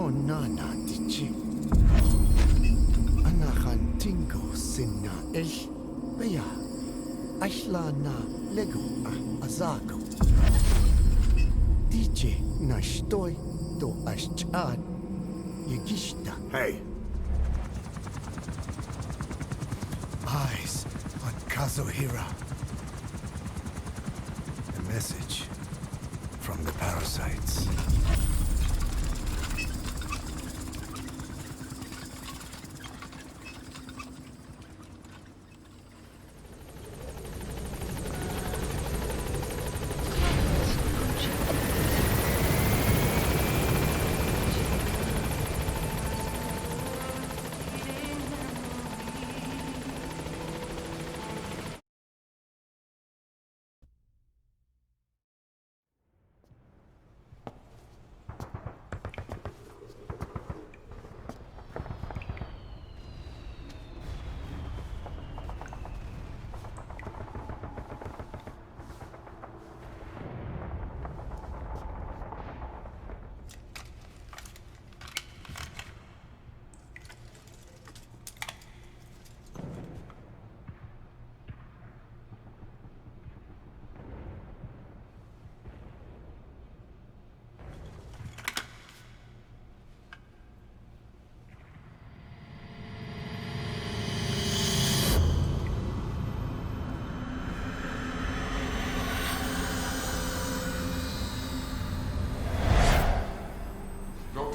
Onana dichi. Anahan tingo sinna ish. Beya. Ashla na lego azago. DJ na shtoy do ashchad. Yegishta. Hey. Eyes on Kazuhira. A message from the parasites.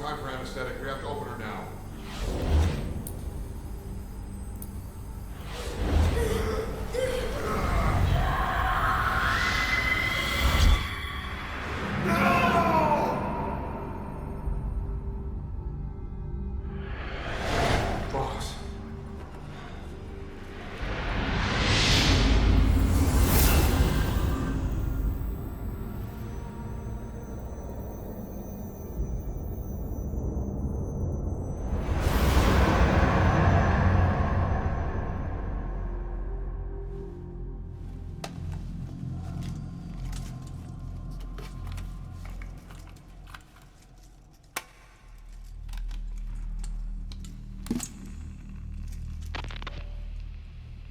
Time for anesthetic. We have to open her now. Boss.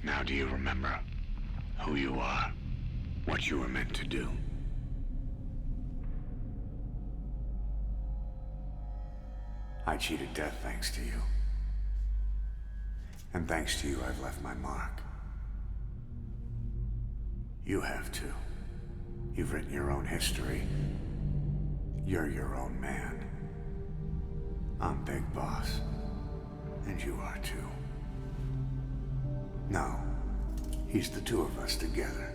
Now do you remember who you are? What you were meant to do? I cheated death thanks to you. And thanks to you, I've left my mark. You have too. You've written your own history. You're your own man. I'm Big Boss. And you are too. No. He's the two of us together.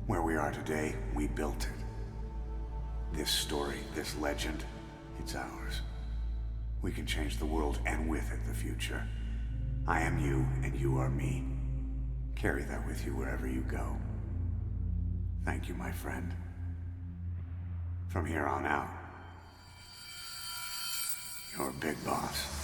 Where we are today, we built it. This story, this legend, it's ours. We can change the world and with it the future. I am you and you are me. Carry that with you wherever you go. Thank you, my friend. From here on out, you're Big Boss.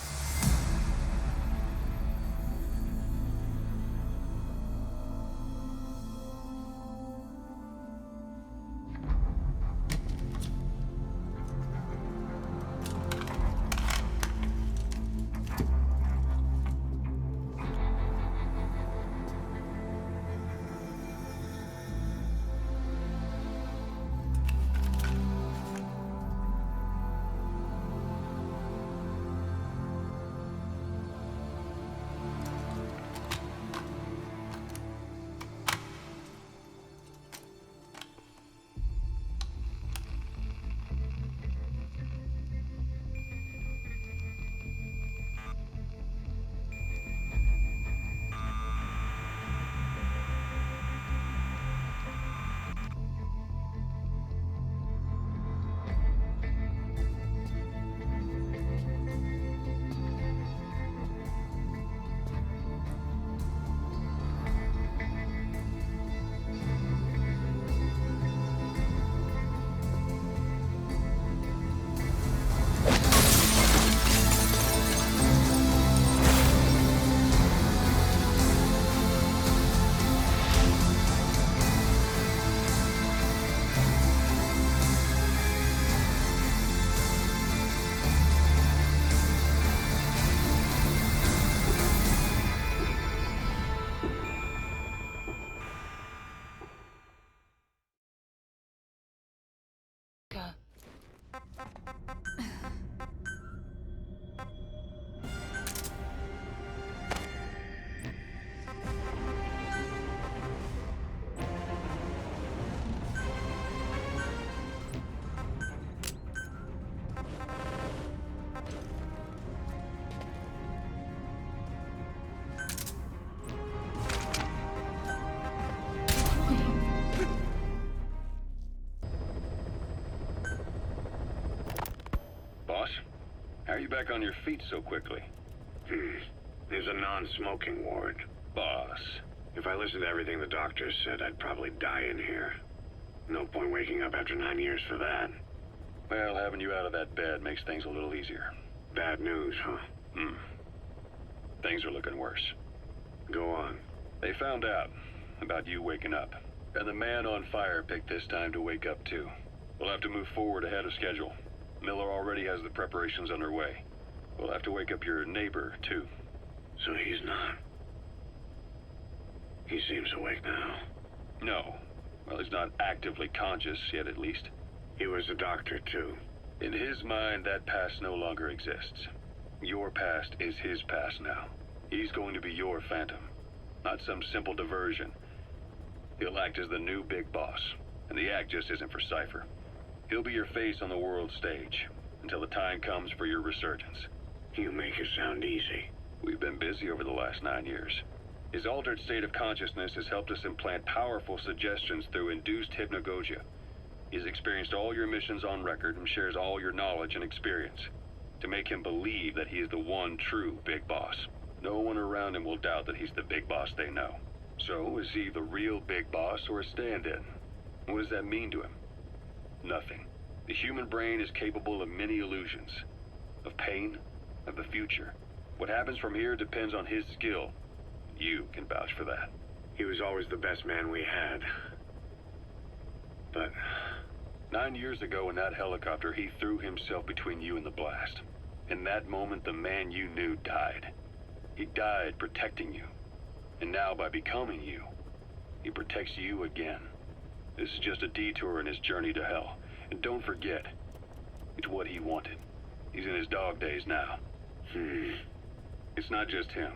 are you back on your feet so quickly? There's a non-smoking ward. Boss. If I listened to everything the doctors said, I'd probably die in here. No point waking up after 9 years for that. Well, having you out of that bed makes things a little easier. Bad news, huh? Things are looking worse. Go on. They found out about you waking up. And the man on fire picked this time to wake up too. We'll have to move forward ahead of schedule. Miller already has the preparations underway. We'll have to wake up your neighbor too. So he's not. He seems awake now. No. Well, he's not actively conscious yet, at least. He was a doctor, too. In his mind, that past no longer exists. Your past is his past now. He's going to be your phantom, not some simple diversion. He'll act as the new big boss, and the act just isn't for Cypher. He'll be your face on the world stage, until the time comes for your resurgence. You make it sound easy. We've been busy over the last 9 years. His altered state of consciousness has helped us implant powerful suggestions through induced hypnagogia. He's experienced all your missions on record and shares all your knowledge and experience to make him believe that he is the one true big boss. No one around him will doubt that he's the big boss they know. So, is he the real big boss or a stand-in? What does that mean to him? Nothing. The human brain is capable of many illusions. Of pain, of the future. What happens from here depends on his skill. You can vouch for that. He was always the best man we had. But 9 years ago in that helicopter, he threw himself between you and the blast. In that moment, the man you knew died. He died protecting you. And now, by becoming you, he protects you again. This is just a detour in his journey to hell. And don't forget, it's what he wanted. He's in his dog days now. It's not just him.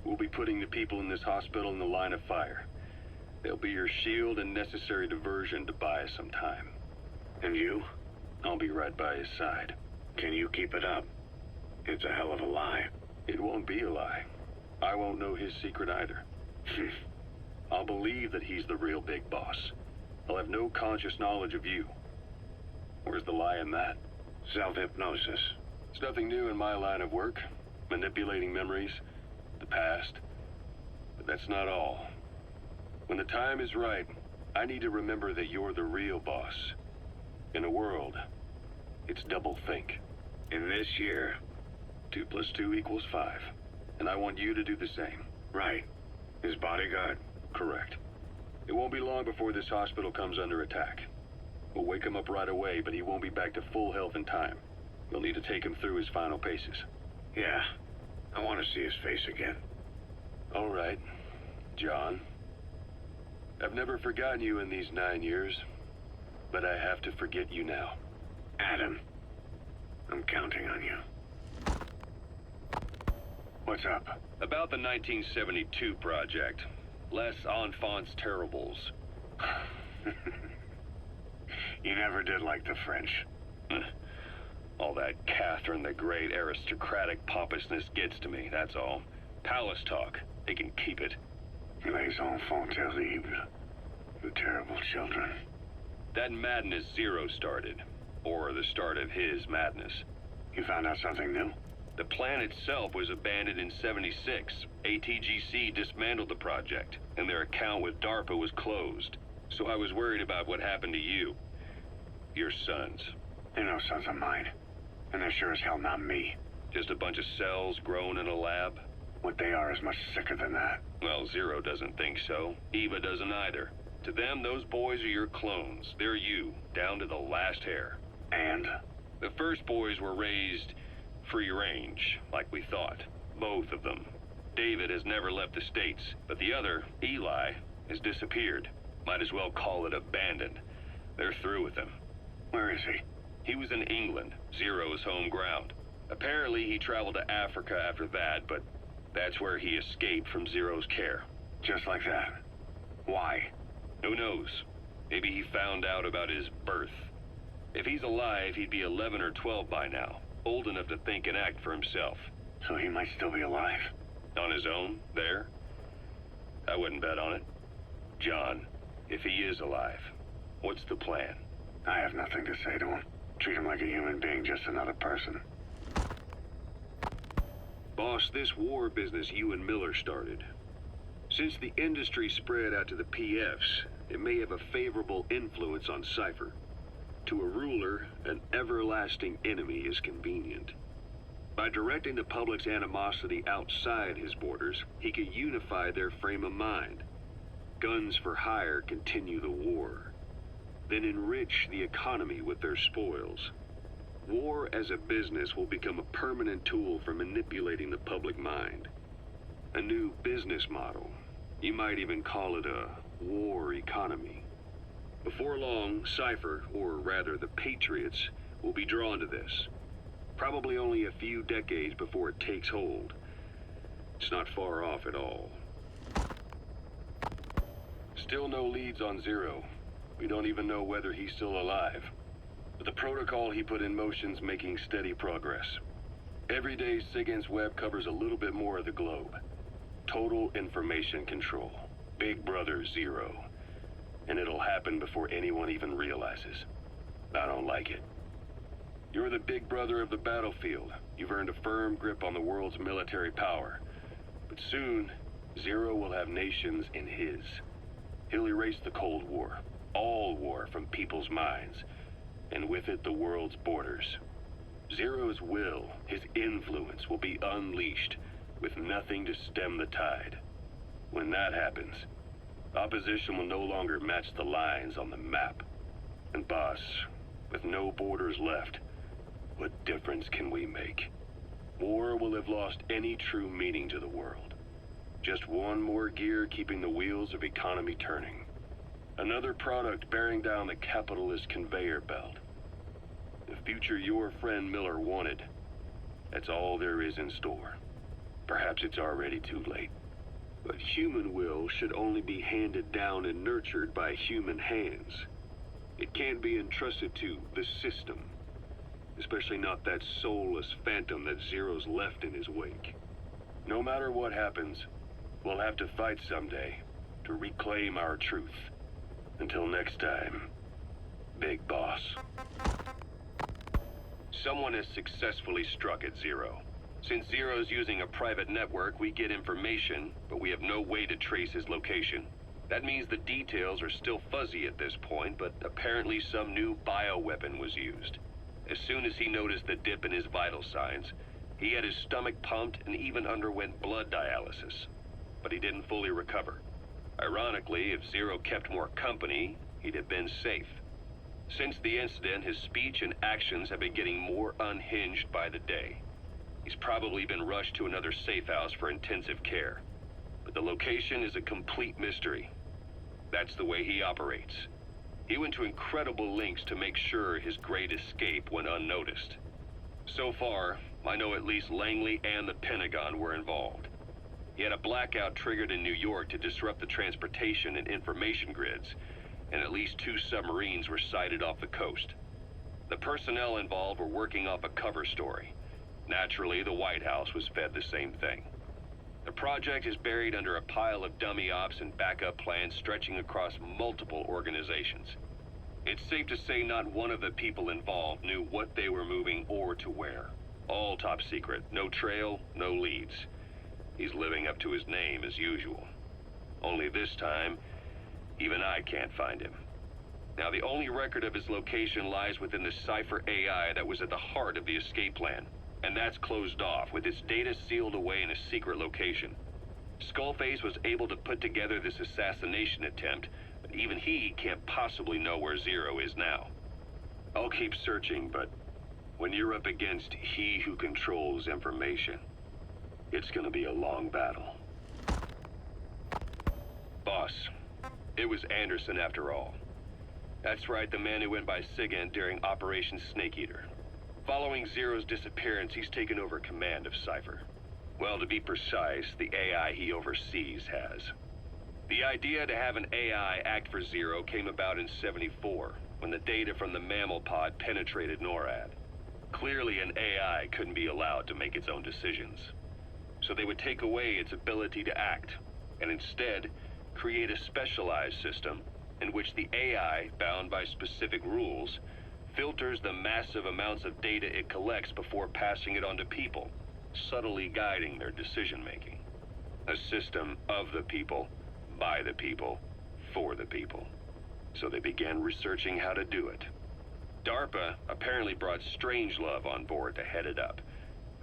We'll be putting the people in this hospital in the line of fire. They'll be your shield and necessary diversion to buy us some time. And you? I'll be right by his side. Can you keep it up? It's a hell of a lie. It won't be a lie. I won't know his secret either. I'll believe that he's the real big boss. I'll have no conscious knowledge of you. Where's the lie in that? Self-hypnosis. It's nothing new in my line of work. Manipulating memories, the past. But that's not all. When the time is right, I need to remember that you're the real boss. In a world, it's double think. In this year? 2 + 2 = 5. And I want you to do the same. Right. His bodyguard? Correct. It won't be long before this hospital comes under attack. We'll wake him up right away, but he won't be back to full health in time. We'll need to take him through his final paces. Yeah. I want to see his face again. All right, John. I've never forgotten you in these 9 years, but I have to forget you now. Adam, I'm counting on you. What's up? About the 1972 project. Les Enfants Terribles. You never did like the French. All that Catherine the Great aristocratic pompousness gets to me, that's all. Palace talk. They can keep it. Les enfants terribles. The terrible children. That madness Zero started. Or the start of his madness. You found out something new? The plan itself was abandoned in '76. ATGC dismantled the project, and their account with DARPA was closed. So I was worried about what happened to you. Your sons. They're no sons of mine. And they're sure as hell not me. Just a bunch of cells grown in a lab? What they are is much sicker than that. Well, Zero doesn't think so. Eva doesn't either. To them, those boys are your clones. They're you, down to the last hair. And? The first boys were raised free range, like we thought. Both of them. David has never left the States, but the other, Eli, has disappeared. Might as well call it abandoned. They're through with him. Where is he? He was in England, Zero's home ground. Apparently he traveled to Africa after that, but that's where he escaped from Zero's care. Just like that. Why? Who knows? Maybe he found out about his birth. If he's alive, he'd be 11 or 12 by now. Old enough to think and act for himself. So he might still be alive? On his own, there? I wouldn't bet on it. John, if he is alive, what's the plan? I have nothing to say to him. Treat him like a human being, just another person. Boss, this war business you and Miller started. Since the industry spread out to the PFs, it may have a favorable influence on Cypher. To a ruler, an everlasting enemy is convenient. By directing the public's animosity outside his borders, he could unify their frame of mind. Guns for hire continue the war, then enrich the economy with their spoils. War as a business will become a permanent tool for manipulating the public mind. A new business model. You might even call it a war economy. Before long, Cypher, or rather the Patriots, will be drawn to this. Probably only a few decades before it takes hold. It's not far off at all. Still no leads on Zero. We don't even know whether he's still alive. But the protocol he put in motion's making steady progress. Every day, SIGINT's web covers a little bit more of the globe. Total information control. Big Brother Zero. And it'll happen before anyone even realizes. I don't like it. You're the big brother of the battlefield. You've earned a firm grip on the world's military power. But soon, Zero will have nations in his. He'll erase the Cold War. All war from people's minds. And with it, the world's borders. Zero's will, his influence, will be unleashed, with nothing to stem the tide. When that happens, opposition will no longer match the lines on the map. And boss, with no borders left, what difference can we make? War will have lost any true meaning to the world. Just one more gear keeping the wheels of economy turning. Another product bearing down the capitalist conveyor belt. The future your friend Miller wanted. That's all there is in store. Perhaps it's already too late. But human will should only be handed down and nurtured by human hands. It can't be entrusted to the system. Especially not that soulless phantom that Zero's left in his wake. No matter what happens, we'll have to fight someday to reclaim our truth. Until next time, Big Boss. Someone has successfully struck at Zero. Since Zero's using a private network, we get information, but we have no way to trace his location. That means the details are still fuzzy at this point, but apparently some new bioweapon was used. As soon as he noticed the dip in his vital signs, he had his stomach pumped and even underwent blood dialysis. But he didn't fully recover. Ironically, if Zero kept more company, he'd have been safe. Since the incident, his speech and actions have been getting more unhinged by the day. He's probably been rushed to another safe house for intensive care. But the location is a complete mystery. That's the way he operates. He went to incredible lengths to make sure his great escape went unnoticed. So far, I know at least Langley and the Pentagon were involved. He had a blackout triggered in New York to disrupt the transportation and information grids, and at least 2 submarines were sighted off the coast. The personnel involved were working off a cover story. Naturally, the White House was fed the same thing. The project is buried under a pile of dummy ops and backup plans stretching across multiple organizations. It's safe to say not one of the people involved knew what they were moving or to where. All top secret, no trail, no leads. He's living up to his name as usual. Only this time, even I can't find him. Now, the only record of his location lies within the Cypher AI that was at the heart of the escape plan. And that's closed off, with its data sealed away in a secret location. Skullface was able to put together this assassination attempt, but even he can't possibly know where Zero is now. I'll keep searching, but when you're up against he who controls information, it's gonna be a long battle. Boss, it was Anderson after all. That's right, the man who went by SIGINT during Operation Snake Eater. Following Zero's disappearance, he's taken over command of Cypher. Well, to be precise, the AI he oversees has. The idea to have an AI act for Zero came about in '74, when the data from the mammal pod penetrated NORAD. Clearly, an AI couldn't be allowed to make its own decisions. So they would take away its ability to act, and instead, create a specialized system in which the AI, bound by specific rules, filters the massive amounts of data it collects before passing it on to people. subtly guiding their decision-making. A system of the people, by the people, for the people. So they began researching how to do it. DARPA apparently brought Strangelove on board to head it up.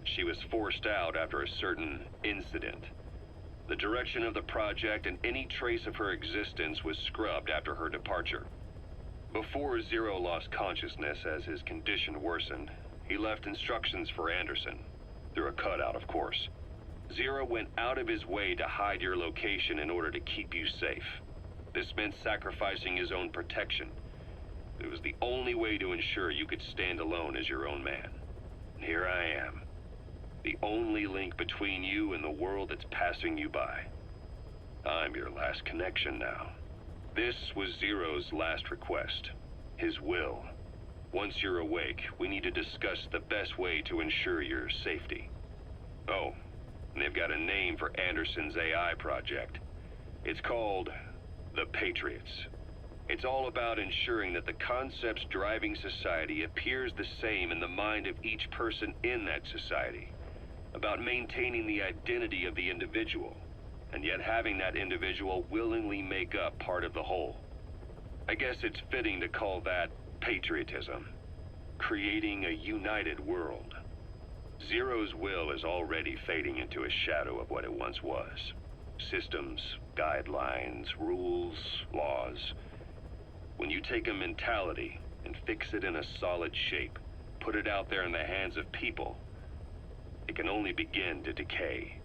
She was forced out after a certain incident. The direction of the project and any trace of her existence was scrubbed after her departure. Before Zero lost consciousness as his condition worsened, he left instructions for Anderson. Through a cutout, of course. Zero went out of his way to hide your location in order to keep you safe. This meant sacrificing his own protection. It was the only way to ensure you could stand alone as your own man. And here I am. The only link between you and the world that's passing you by. I'm your last connection now. This was Zero's last request. His will. Once you're awake, we need to discuss the best way to ensure your safety. Oh, and they've got a name for Anderson's AI project. It's called the Patriots. It's all about ensuring that the concepts driving society appears the same in the mind of each person in that society. About maintaining the identity of the individual, and yet having that individual willingly make up part of the whole. I guess it's fitting to call that patriotism. Creating a united world. Zero's will is already fading into a shadow of what it once was. Systems, guidelines, rules, laws. When you take a mentality and fix it in a solid shape, put it out there in the hands of people, it can only begin to decay.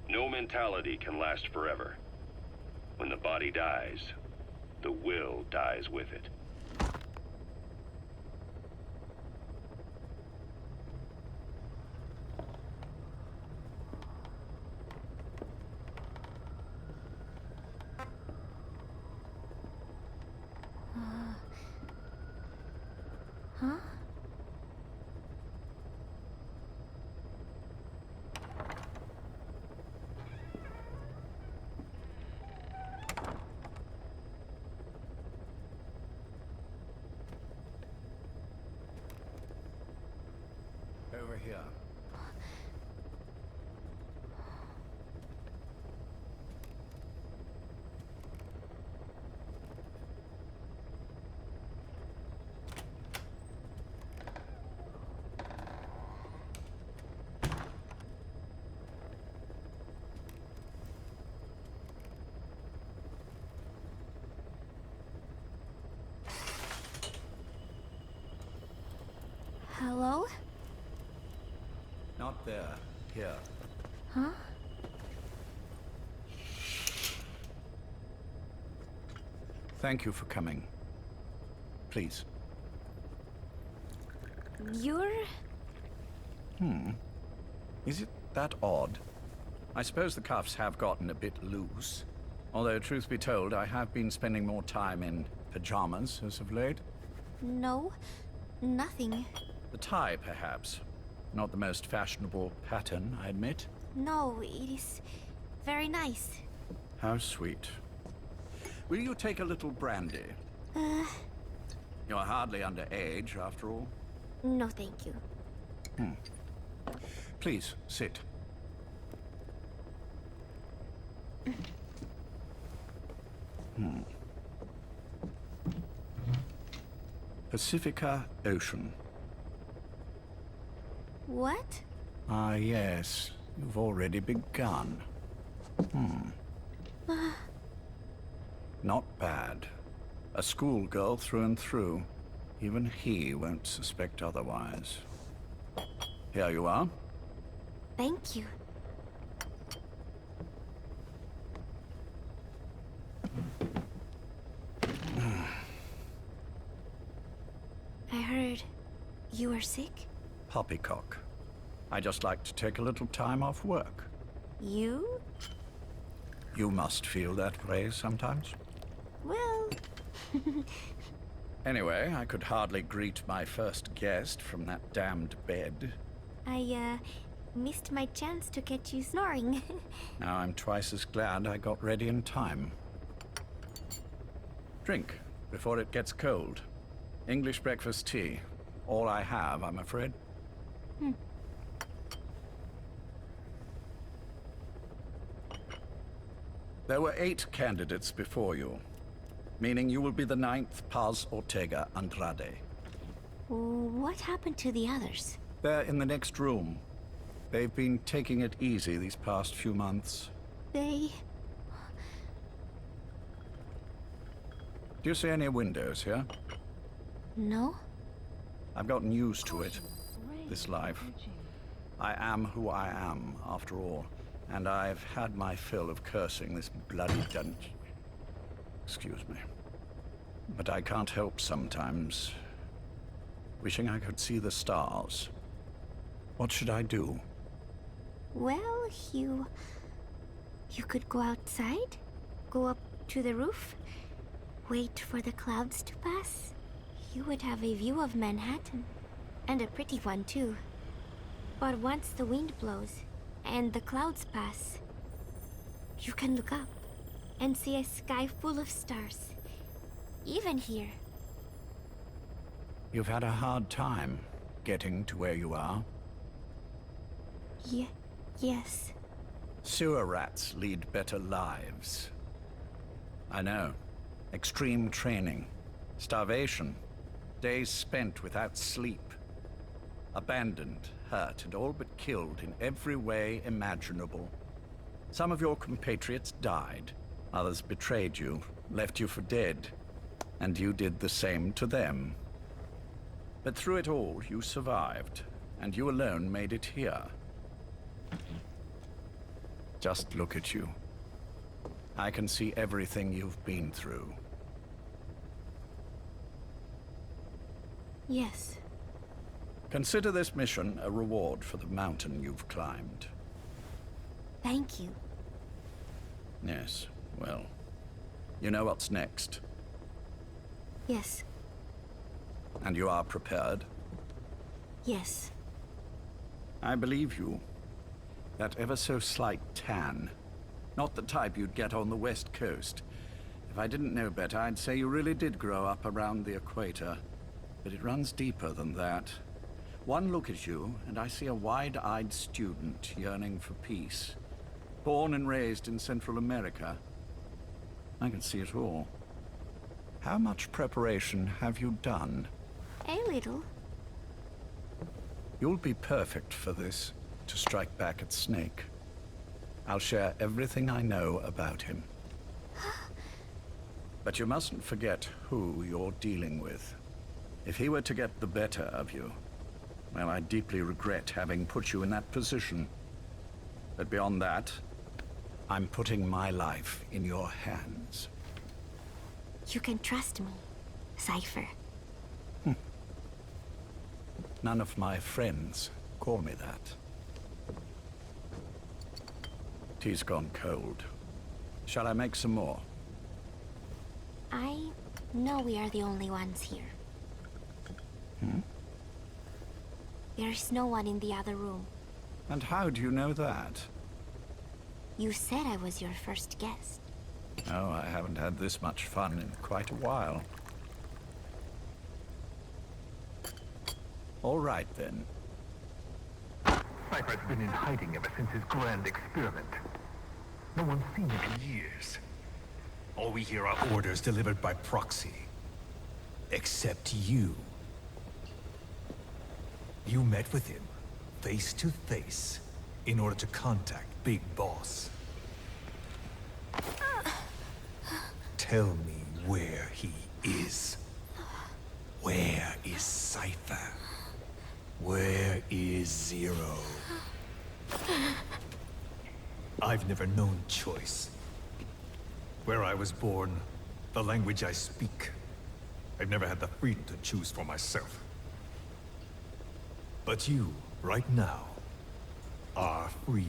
No mentality can last forever. When the body dies, the will dies with it. Huh? Over here. Hello? Not there. Here. Huh? Thank you for coming. Please. You're... Is it that odd? I suppose the cuffs have gotten a bit loose. Although, truth be told, I have been spending more time in pajamas as of late. No, nothing. The tie, perhaps. Not the most fashionable pattern, I admit. No, it is very nice. How sweet. Will you take a little brandy? You're hardly underage, after all. No, thank you. Please, sit. Pacifica Ocean. What? Ah, yes. You've already begun. Not bad. A schoolgirl through and through. Even he won't suspect otherwise. Here you are. Thank you. I heard you were sick? Poppycock. I just like to take a little time off work. You? You must feel that way sometimes. Well... Anyway, I could hardly greet my first guest from that damned bed. I, missed my chance to catch you snoring. Now I'm twice as glad I got ready in time. Drink, before it gets cold. English breakfast tea. All I have, I'm afraid. There were 8 candidates before you, meaning you will be the 9th Paz Ortega Andrade. What happened to the others? They're in the next room. They've been taking it easy these past few months. They... Do you see any windows here? No? I've gotten used to it, this life. I am who I am, after all, and I've had my fill of cursing this bloody dungeon. Excuse me. But I can't help sometimes wishing I could see the stars. What should I do? Well, you could go outside, go up to the roof, wait for the clouds to pass. You would have a view of Manhattan, and a pretty one too. But once the wind blows and the clouds pass, you can look up and see a sky full of stars, even here. You've had a hard time getting to where you are. Yes. Sewer rats lead better lives. I know. Extreme training, starvation, days spent without sleep. Abandoned, hurt, and all but killed in every way imaginable. Some of your compatriots died. Others betrayed you, left you for dead. And you did the same to them. But through it all, you survived, and you alone made it here. Just look at you. I can see everything you've been through. Yes. Consider this mission a reward for the mountain you've climbed. Thank you. Yes, well, you know what's next. Yes. And you are prepared? Yes. I believe you. That ever so slight tan. Not the type you'd get on the West Coast. If I didn't know better, I'd say you really did grow up around the equator. But it runs deeper than that. One look at you, and I see a wide-eyed student yearning for peace. Born and raised in Central America. I can see it all. How much preparation have you done? A little. You'll be perfect for this, to strike back at Snake. I'll share everything I know about him. But you mustn't forget who you're dealing with. If he were to get the better of you, well, I deeply regret having put you in that position. But beyond that, I'm putting my life in your hands. You can trust me, Cypher. None of my friends call me that. Tea's gone cold. Shall I make some more? I know we are the only ones here. There's no one in the other room. And how do you know that? You said I was your first guest. Oh, I haven't had this much fun in quite a while. All right, then. Cypher's been in hiding ever since his grand experiment. No one's seen him in years. All we hear are orders delivered by proxy. Except you. You met with him, face to face, in order to contact Big Boss. Tell me where he is. Where is Cypher? Where is Zero? I've never known choice. Where I was born, the language I speak, I've never had the freedom to choose for myself. But you, right now, are free.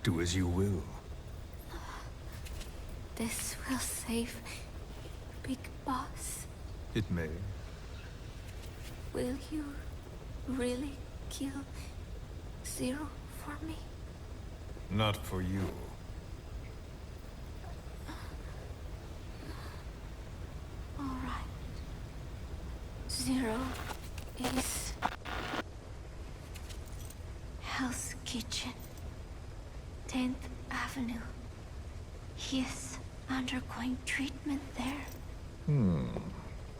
Do as you will. This will save Big Boss. It may. Will you really kill Zero for me? Not for you. All right. Zero is Hell's Kitchen, 10th Avenue, He is undergoing treatment there.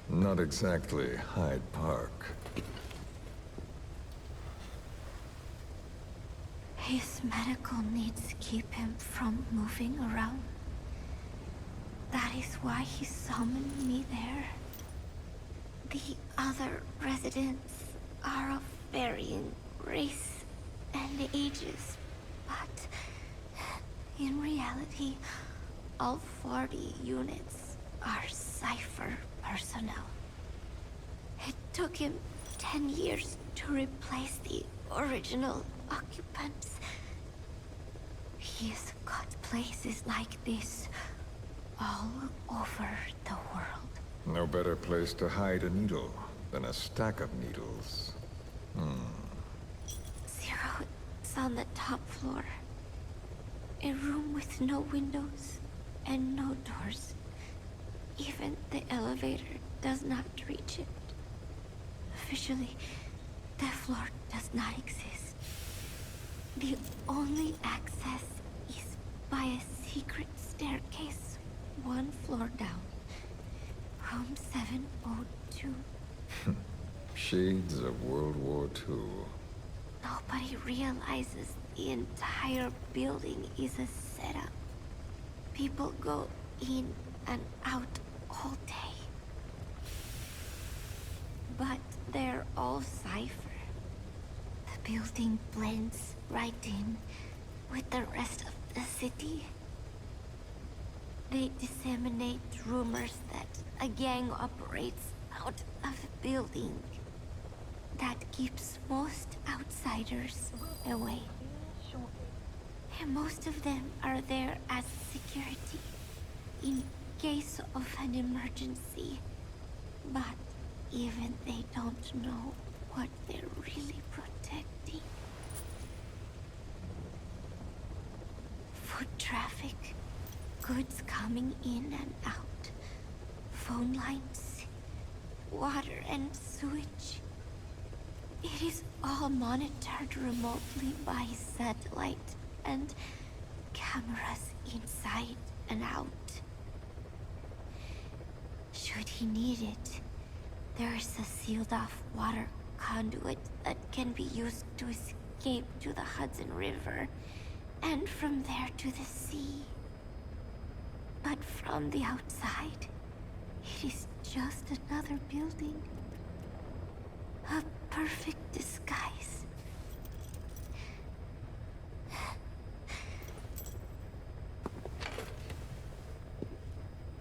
Not exactly Hyde Park. His medical needs keep him from moving around. That is why he summoned me there. The other residents are of varying race and ages, but in reality, all 40 units are Cypher personnel. It took him 10 years to replace the original occupants. He's got places like this all over the world. No better place to hide a needle than a stack of needles. Zero is on the top floor. A room with no windows and no doors. Even the elevator does not reach it. Officially, the floor does not exist. The only access is by a secret staircase 1 floor down. Room 702. Shades of World War II. Nobody realizes the entire building is a setup. People go in and out all day. But they're all Cypher. The building blends right in with the rest of the city. They disseminate rumors that a gang operates out of the building that keeps most outsiders away. And most of them are there as security in case of an emergency. But even they don't know what they're really protecting. Foot traffic, goods coming in and out, phone lines, water and sewage. It is all monitored remotely by satellite and cameras inside and out. Should he need it, there is a sealed-off water conduit that can be used to escape to the Hudson River, and from there to the sea. But from the outside, it is just another building. A perfect disguise.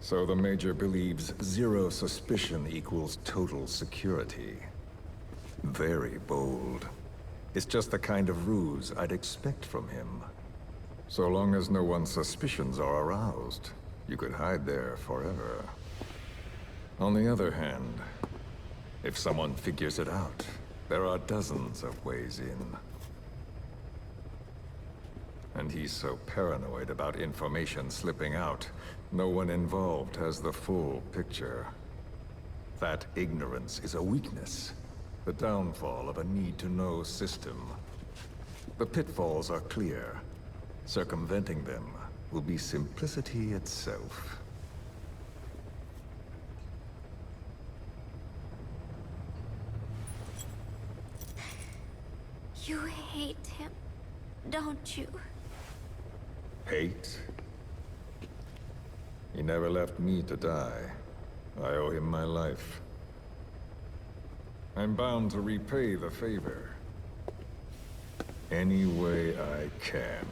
So the Major believes zero suspicion equals total security. Very bold. It's just the kind of ruse I'd expect from him. So long as no one's suspicions are aroused, you could hide there forever. On the other hand, if someone figures it out, there are dozens of ways in. And he's so paranoid about information slipping out, no one involved has the full picture. That ignorance is a weakness, the downfall of a need-to-know system. The pitfalls are clear. Circumventing them will be simplicity itself. You hate him, don't you? Hate? He never left me to die. I owe him my life. I'm bound to repay the favor. Any way I can.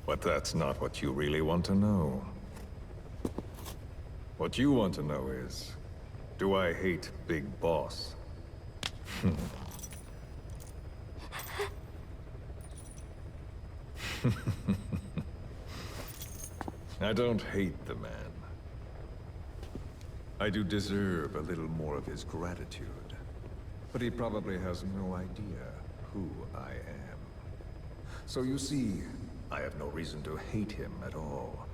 But that's not what you really want to know. What you want to know is, do I hate Big Boss? I don't hate the man. I do deserve a little more of his gratitude. But he probably has no idea who I am. So you see, I have no reason to hate him at all.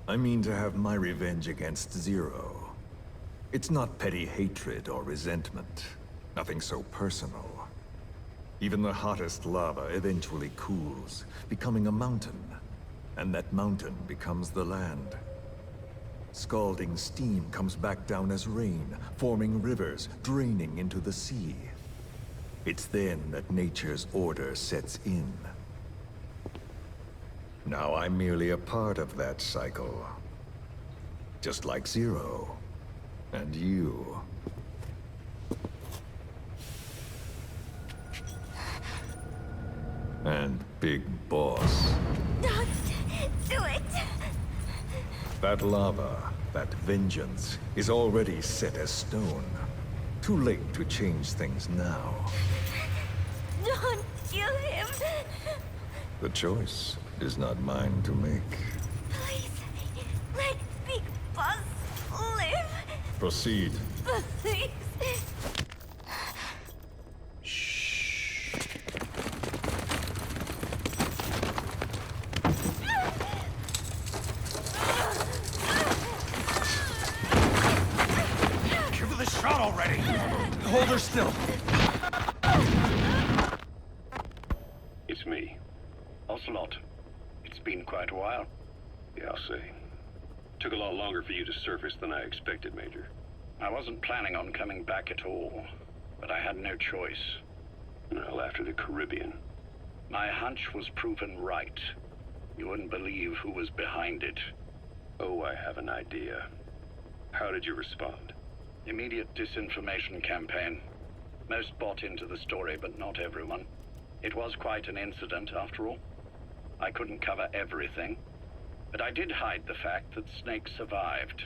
I mean to have my revenge against Zero. It's not petty hatred or resentment. Nothing so personal. Even the hottest lava eventually cools, becoming a mountain. And that mountain becomes the land. Scalding steam comes back down as rain, forming rivers, draining into the sea. It's then that nature's order sets in. Now I'm merely a part of that cycle. Just like Zero. And you. And Big Boss. Don't do it! That lava, that vengeance, is already set as stone. Too late to change things now. Don't kill him! The choice is not mine to make. Please, let Big Boss live! Proceed. Please! Give her the shot already! Hold her still. It's me. Ocelot, it's been quite a while. Yeah, I'll say. Took a lot longer for you to surface than I expected, Major. I wasn't planning on coming back at all, but I had no choice. Well, after the Caribbean. My hunch was proven right. You wouldn't believe who was behind it. Oh, I have an idea. How did you respond? Immediate disinformation campaign. Most bought into the story, but not everyone. It was quite an incident, after all. I couldn't cover everything, but I did hide the fact that Snake survived.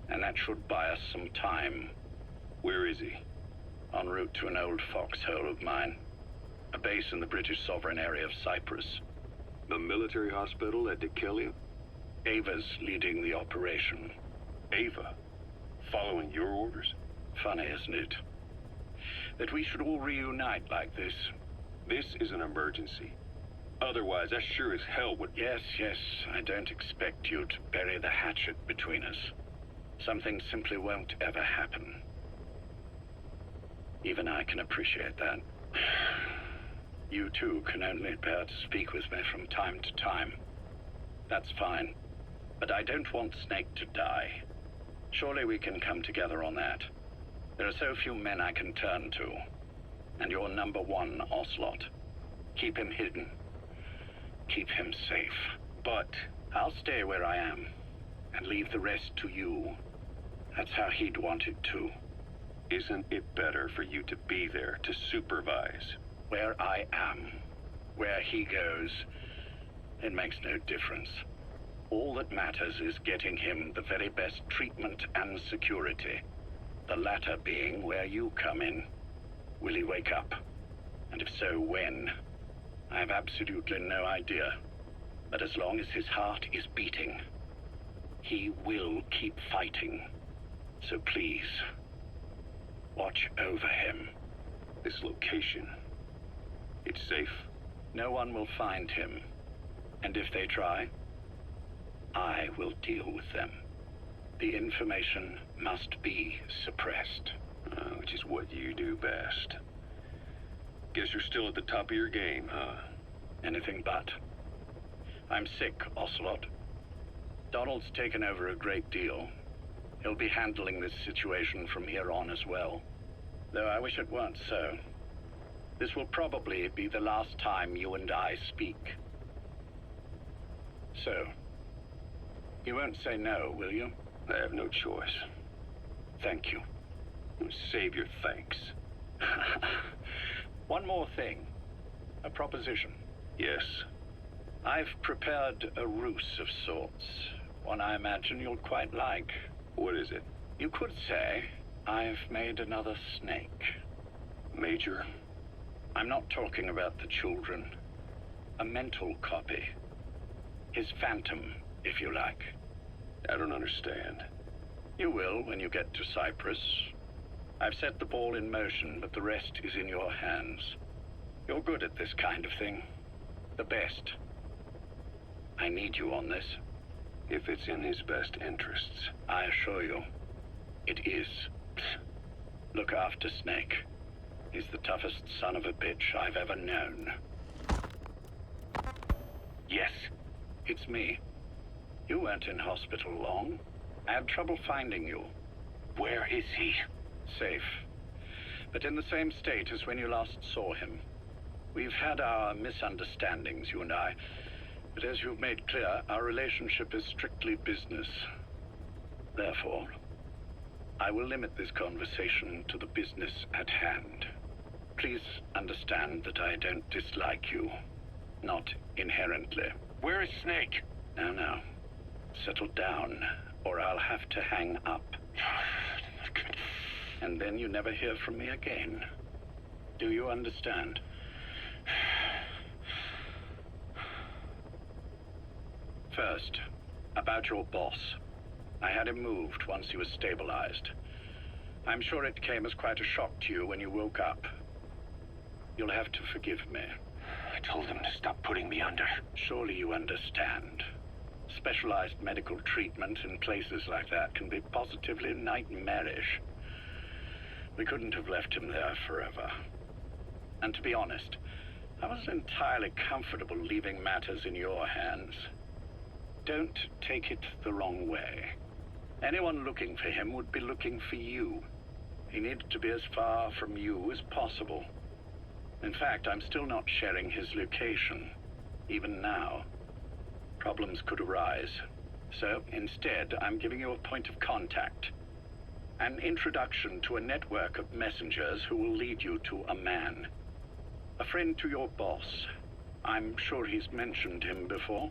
And that should buy us some time. Where is he? En route to an old foxhole of mine. A base in the British sovereign area of Cyprus. The military hospital at Dikelia? Ava's leading the operation. Ava? Following your orders? Funny, isn't it? That we should all reunite like this. This is an emergency. Otherwise, I sure as hell would... Yes, I don't expect you to bury the hatchet between us. Something simply won't ever happen. Even I can appreciate that. You too can only bear to speak with me from time to time. That's fine. But I don't want Snake to die. Surely we can come together on that. There are so few men I can turn to. And you're number one, Ocelot. Keep him hidden. Keep him safe. But I'll stay where I am. And leave the rest to you. That's how he'd want it too. Isn't it better for you to be there to supervise? Where I am, where he goes, it makes no difference. All that matters is getting him the very best treatment and security. The latter being where you come in. Will he wake up? And if so, when? I have absolutely no idea. But as long as his heart is beating, he will keep fighting. So please, watch over him. This location, it's safe? No one will find him. And if they try, I will deal with them. The information must be suppressed. Which is what you do best. Guess you're still at the top of your game, huh? Anything but. I'm sick, Ocelot. Donald's taken over a great deal. He'll be handling this situation from here on as well. Though I wish it weren't so. This will probably be the last time you and I speak. So, you won't say no, will you? I have no choice. Thank you. Save your thanks. One more thing. A proposition. Yes? I've prepared a ruse of sorts. One I imagine you'll quite like. What is it? You could say I've made another Snake. Major? I'm not talking about the children. A mental copy. His phantom, if you like. I don't understand. You will when you get to Cyprus. I've set the ball in motion, but the rest is in your hands. You're good at this kind of thing. The best. I need you on this. If it's in his best interests. I assure you. It is. Look after Snake. He's the toughest son of a bitch I've ever known. Yes, it's me. You weren't in hospital long. I had trouble finding you. Where is he? Safe. But in the same state as when you last saw him. We've had our misunderstandings, you and I. But as you've made clear, our relationship is strictly business. Therefore, I will limit this conversation to the business at hand. Please understand that I don't dislike you. Not inherently. Where is Snake? Now. Settle down, or I'll have to hang up. And then you never hear from me again. Do you understand? First, about your boss. I had him moved once he was stabilized. I'm sure it came as quite a shock to you when you woke up. You'll have to forgive me. I told him to stop putting me under. Surely you understand. Specialized medical treatment in places like that can be positively nightmarish. We couldn't have left him there forever. And to be honest, I wasn't entirely comfortable leaving matters in your hands. Don't take it the wrong way. Anyone looking for him would be looking for you. He needed to be as far from you as possible. In fact, I'm still not sharing his location, even now. Problems could arise. So, instead, I'm giving you a point of contact. An introduction to a network of messengers who will lead you to a man. A friend to your boss. I'm sure he's mentioned him before.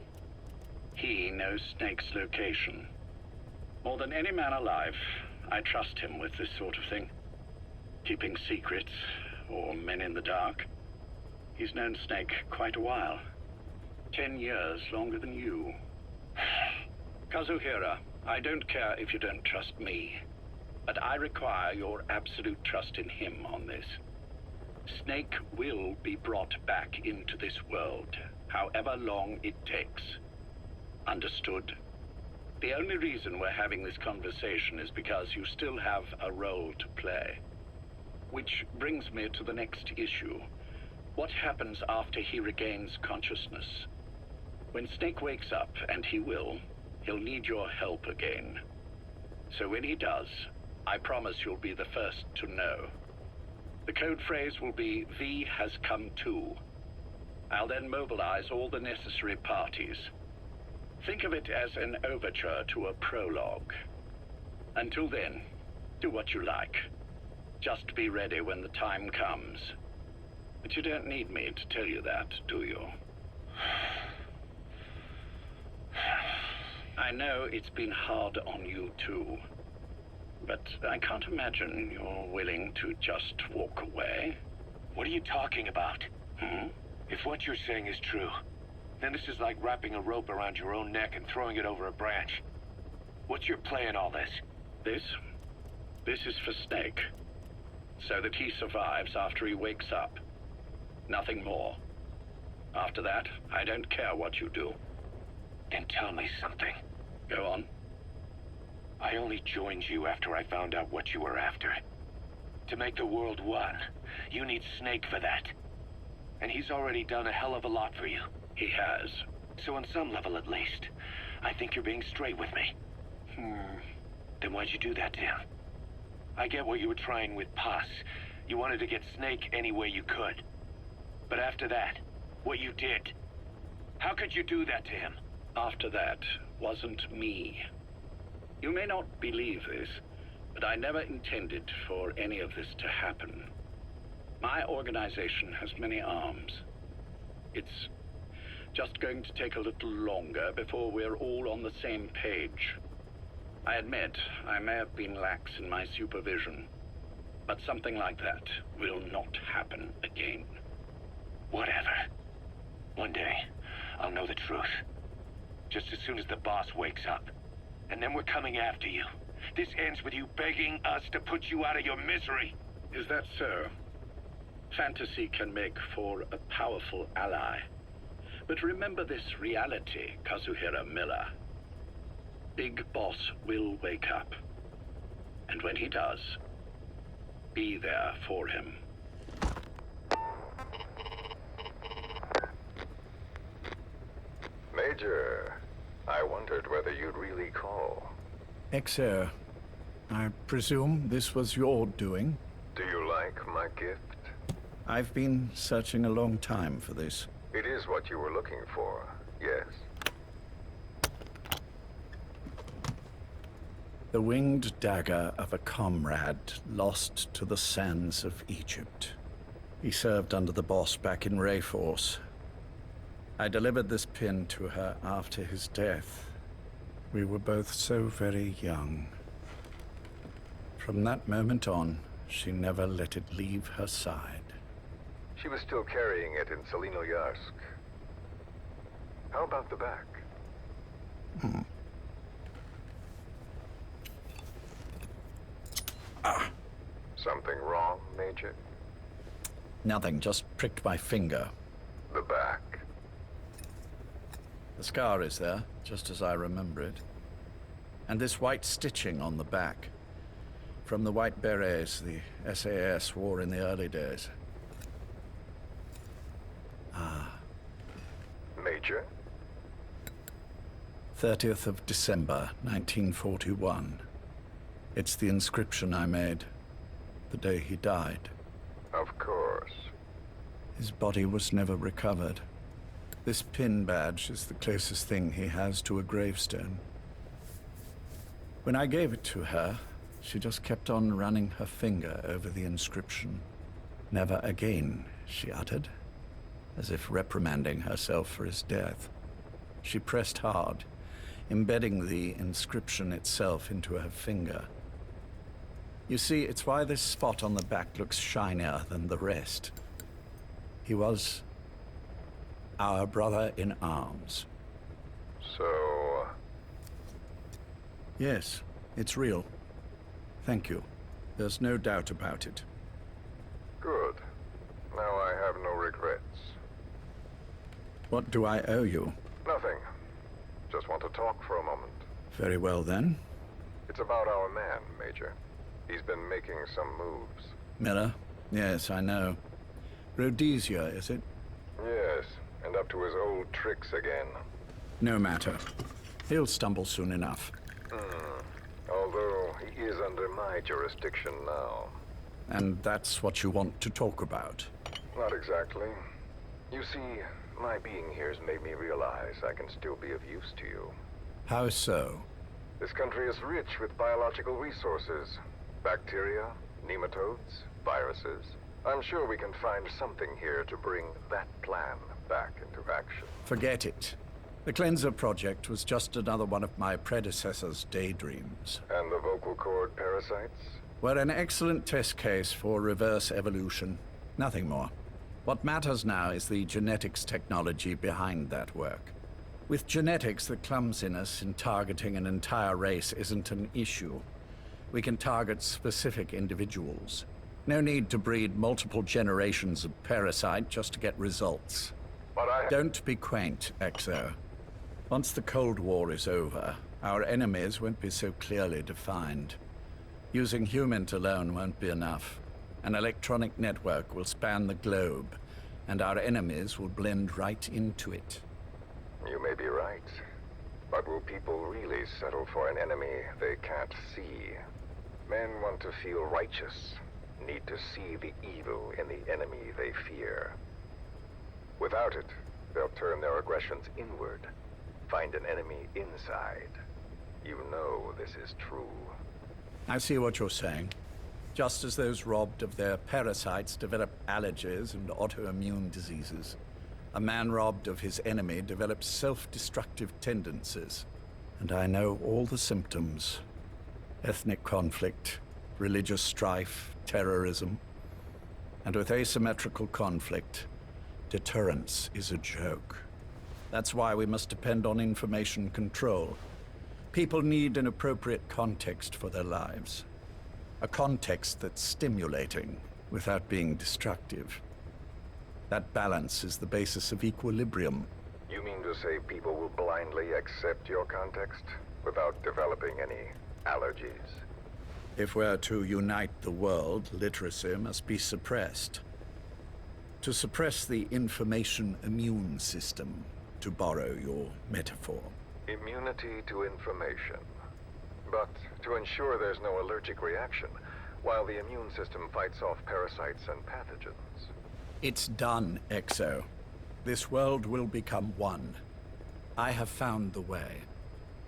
He knows Snake's location. More than any man alive, I trust him with this sort of thing. Keeping secrets, or men in the dark. He's known Snake quite a while. 10 years longer than you. Kazuhira, I don't care if you don't trust me, but I require your absolute trust in him on this. Snake will be brought back into this world, however long it takes. Understood? The only reason we're having this conversation is because you still have a role to play. Which brings me to the next issue. What happens after he regains consciousness? When Snake wakes up, and he will, he'll need your help again. So when he does, I promise you'll be the first to know. The code phrase will be, V has come to. I'll then mobilize all the necessary parties. Think of it as an overture to a prologue. Until then, do what you like. Just be ready when the time comes. But you don't need me to tell you that, do you? I know it's been hard on you too. But I can't imagine you're willing to just walk away. What are you talking about? If what you're saying is true, then this is like wrapping a rope around your own neck and throwing it over a branch. What's your play in all this? This is for Snake. So that he survives after he wakes up. Nothing more. After that, I don't care what you do. Then tell me something. Go on. I only joined you after I found out what you were after. To make the world one, you need Snake for that. And he's already done a hell of a lot for you. He has. So on some level at least, I think you're being straight with me. Then why'd you do that to him? I get what you were trying with Paz. You wanted to get Snake any way you could. But after that, what you did, how could you do that to him? After that wasn't me. You may not believe this, but I never intended for any of this to happen. My organization has many arms. It's just going to take a little longer before we're all on the same page. I admit I may have been lax in my supervision, but something like that will not happen again. Whatever. One day, I'll know the truth. Just as soon as the boss wakes up. And then we're coming after you. This ends with you begging us to put you out of your misery. Is that so? Fantasy can make for a powerful ally. But remember this reality, Kazuhira Miller. Big Boss will wake up. And when he does, be there for him. Major, I wondered whether you'd really call. Exer, I presume this was your doing? Do you like my gift? I've been searching a long time for this. It is what you were looking for, yes. The winged dagger of a comrade lost to the sands of Egypt. He served under the boss back in Rayforce. I delivered this pin to her after his death. We were both so very young. From that moment on, she never let it leave her side. She was still carrying it in Selinoyarsk. How about the back? Something wrong, Major? Nothing, just pricked my finger. The back. The scar is there, just as I remember it. And this white stitching on the back. From the white berets the SAS wore in the early days. Major? 30th of December, 1941. It's the inscription I made the day he died. Of course. His body was never recovered. This pin badge is the closest thing he has to a gravestone. When I gave it to her, she just kept on running her finger over the inscription. Never again, she uttered, as if reprimanding herself for his death. She pressed hard, embedding the inscription itself into her finger. You see, it's why this spot on the back looks shinier than the rest. He was our brother in arms. So... Yes, it's real. Thank you. There's no doubt about it. Good. Now I have no regrets. What do I owe you? Nothing. Just want to talk for a moment. Very well, then. It's about our man, Major. He's been making some moves. Miller? Yes, I know. Rhodesia, is it? Yes, and up to his old tricks again. No matter. He'll stumble soon enough. Although he is under my jurisdiction now. And that's what you want to talk about? Not exactly. You see, my being here has made me realize I can still be of use to you. How so? This country is rich with biological resources. Bacteria, nematodes, viruses. I'm sure we can find something here to bring that plan back into action. Forget it. The Cleanser Project was just another one of my predecessor's daydreams. And the vocal cord parasites? Were an excellent test case for reverse evolution. Nothing more. What matters now is the genetics technology behind that work. With genetics, the clumsiness in targeting an entire race isn't an issue. We can target specific individuals. No need to breed multiple generations of parasite just to get results. But Don't be quaint, Exo. Once the Cold War is over, our enemies won't be so clearly defined. Using humans alone won't be enough. An electronic network will span the globe, and our enemies will blend right into it. You may be right. But will people really settle for an enemy they can't see? Men want to feel righteous, need to see the evil in the enemy they fear. Without it, they'll turn their aggressions inward, find an enemy inside. You know this is true. I see what you're saying. Just as those robbed of their parasites develop allergies and autoimmune diseases, a man robbed of his enemy develops self-destructive tendencies. And I know all the symptoms. Ethnic conflict, religious strife, terrorism. And with asymmetrical conflict, deterrence is a joke. That's why we must depend on information control. People need an appropriate context for their lives. A context that's stimulating without being destructive. That balance is the basis of equilibrium. You mean to say people will blindly accept your context without developing any allergies? If we're to unite the world, literacy must be suppressed. To suppress the information immune system, to borrow your metaphor. Immunity to information. But to ensure there's no allergic reaction, while the immune system fights off parasites and pathogens. It's done, Exo. This world will become one. I have found the way.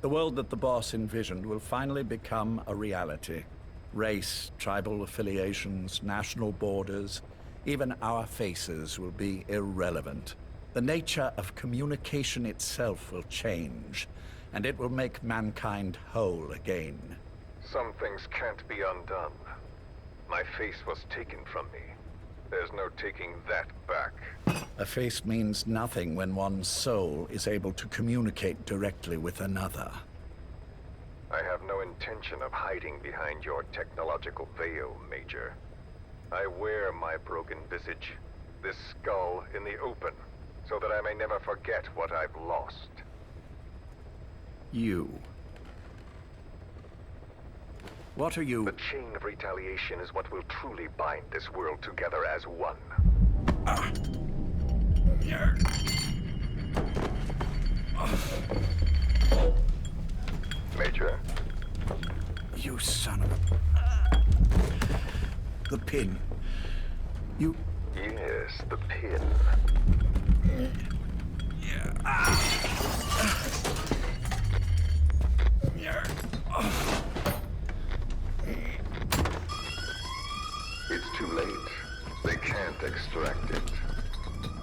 The world that the boss envisioned will finally become a reality. Race, tribal affiliations, national borders, even our faces will be irrelevant. The nature of communication itself will change, and it will make mankind whole again. Some things can't be undone. My face was taken from me. There's no taking that back. A face means nothing when one's soul is able to communicate directly with another. I have no intention of hiding behind your technological veil, Major. I wear my broken visage, this skull, in the open, so that I may never forget what I've lost. You. What are you? The chain of retaliation is what will truly bind this world together as one. Major. You son of a... The pin. You... Yes, the pin. It's too late. They can't extract it.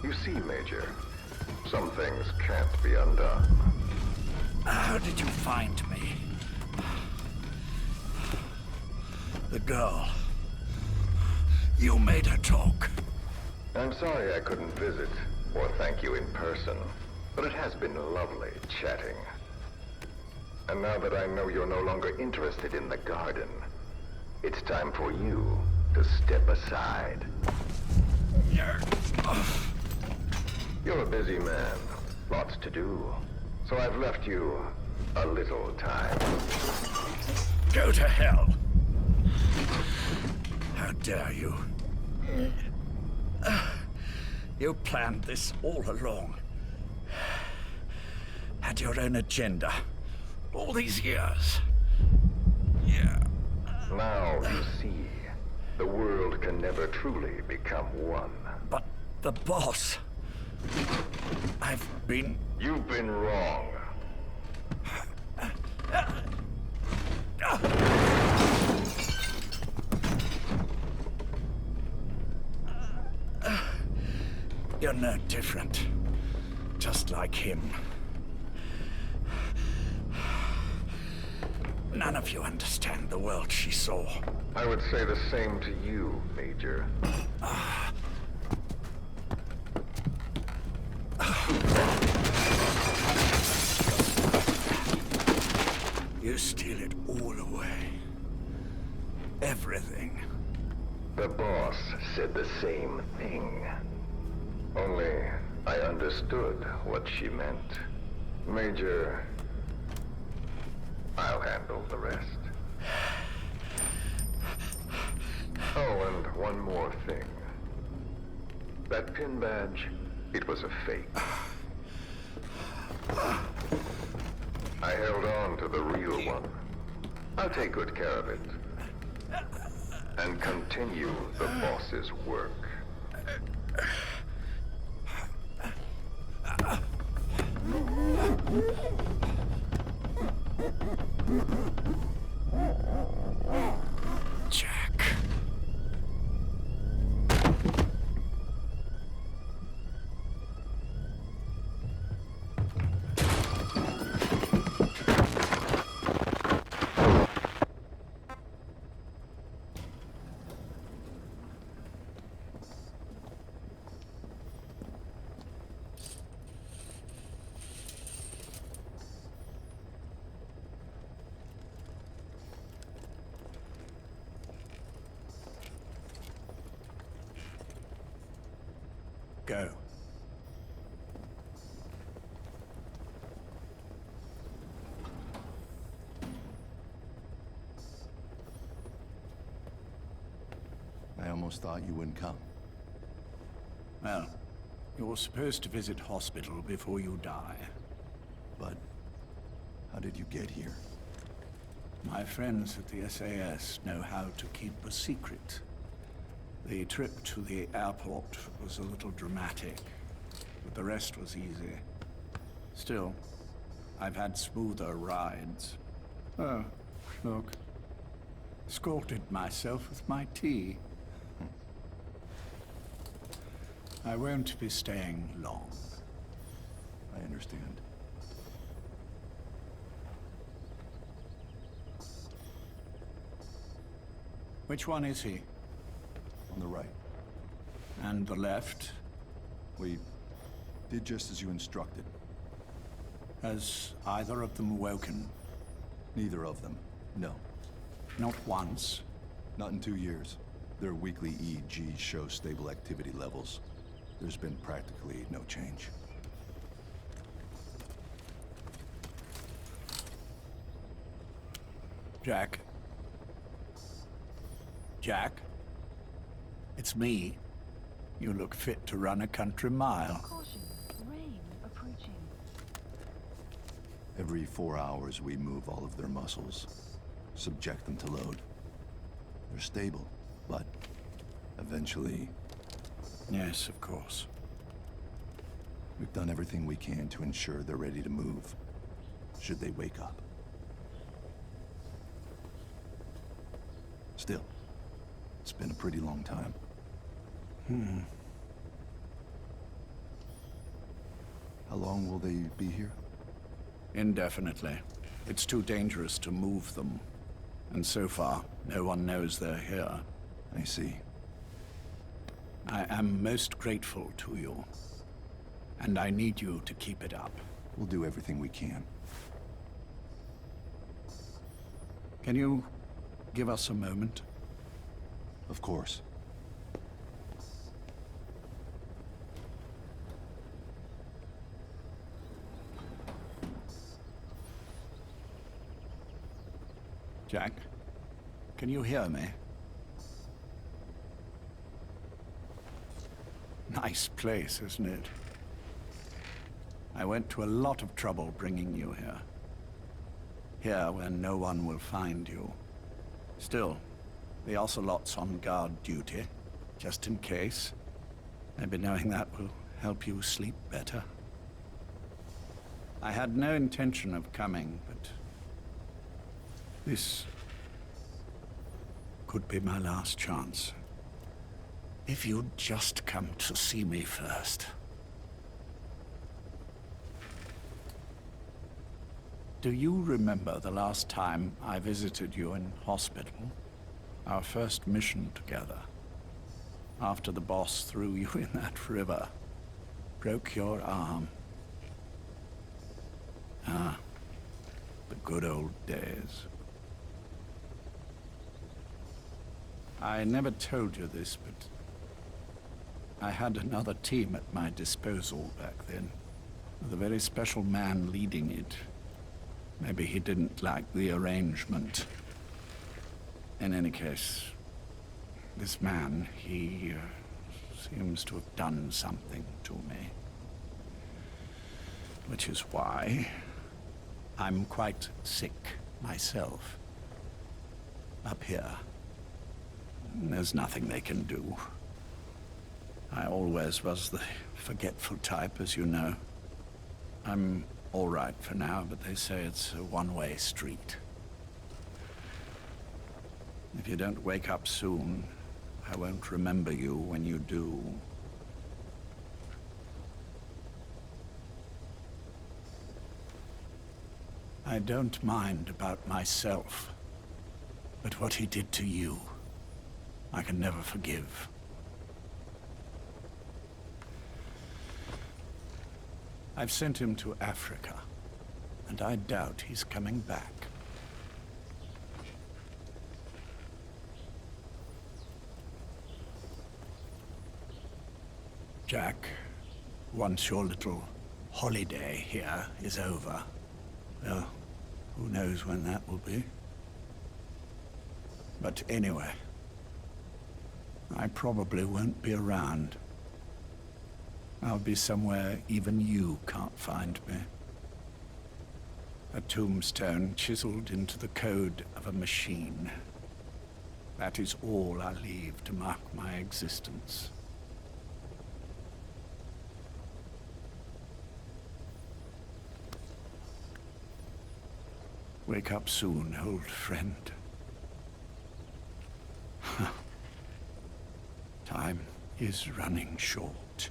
You see, Major, some things can't be undone. How did you find me? The girl. You made her talk. I'm sorry I couldn't visit or thank you in person, but it has been lovely chatting. And now that I know you're no longer interested in the garden, it's time for you to step aside. You're a busy man, lots to do, so I've left you a little time. Go to hell! How dare you? You planned this all along. Had your own agenda. All these years. Yeah. Now you see, the world can never truly become one. But the boss... You've been wrong. You're no different. Just like him. None of you understand the world she saw. I would say the same to you, Major. You steal it all away. Everything. The boss said the same thing. Only I understood what she meant. Major, I'll handle the rest. Oh, and one more thing. That pin badge, it was a fake. I held on to the real one. I'll take good care of it. And continue the boss's work. Jack. Go. almost thought you wouldn't come. Well, you're supposed to visit hospital before you die. But how did you get here? My friends at the SAS know how to keep a secret. The trip to the airport was a little dramatic, but the rest was easy. Still, I've had smoother rides. Oh, look. Scalded myself with my tea. I won't be staying long. I understand. Which one is he? On the right. And the left? We did just as you instructed. Has either of them woken? Neither of them. No. Not once? Not in 2 years. Their weekly EEGs show stable activity levels. There's been practically no change. Jack? Jack? It's me. You look fit to run a country mile. Caution, rain approaching. Every 4 hours, we move all of their muscles, subject them to load. They're stable, but eventually... Yes, of course. We've done everything we can to ensure they're ready to move, should they wake up. Still, it's been a pretty long time. How long will they be here? Indefinitely. It's too dangerous to move them. And so far, no one knows they're here. I see. I am most grateful to you. And I need you to keep it up. We'll do everything we can. Can you give us a moment? Of course. Jack, can you hear me? Nice place, isn't it? I went to a lot of trouble bringing you here. Here, where no one will find you. Still, the Ocelot's on guard duty, just in case. Maybe knowing that will help you sleep better. I had no intention of coming, but this could be my last chance. If you'd just come to see me first. Do you remember the last time I visited you in hospital? Our first mission together. After the boss threw you in that river. Broke your arm. Ah, the good old days. I never told you this, but I had another team at my disposal back then, with a very special man leading it. Maybe he didn't like the arrangement. In any case, this man, he seems to have done something to me. Which is why I'm quite sick myself. Up here. There's nothing they can do. I always was the forgetful type, as you know. I'm all right for now, but they say it's a one-way street. If you don't wake up soon, I won't remember you when you do. I don't mind about myself, but what he did to you, I can never forgive. I've sent him to Africa, and I doubt he's coming back. Jack, once your little holiday here is over, well, who knows when that will be? But anyway, I probably won't be around. I'll be somewhere even you can't find me. A tombstone chiseled into the code of a machine. That is all I leave to mark my existence. Wake up soon, old friend. Time is running short.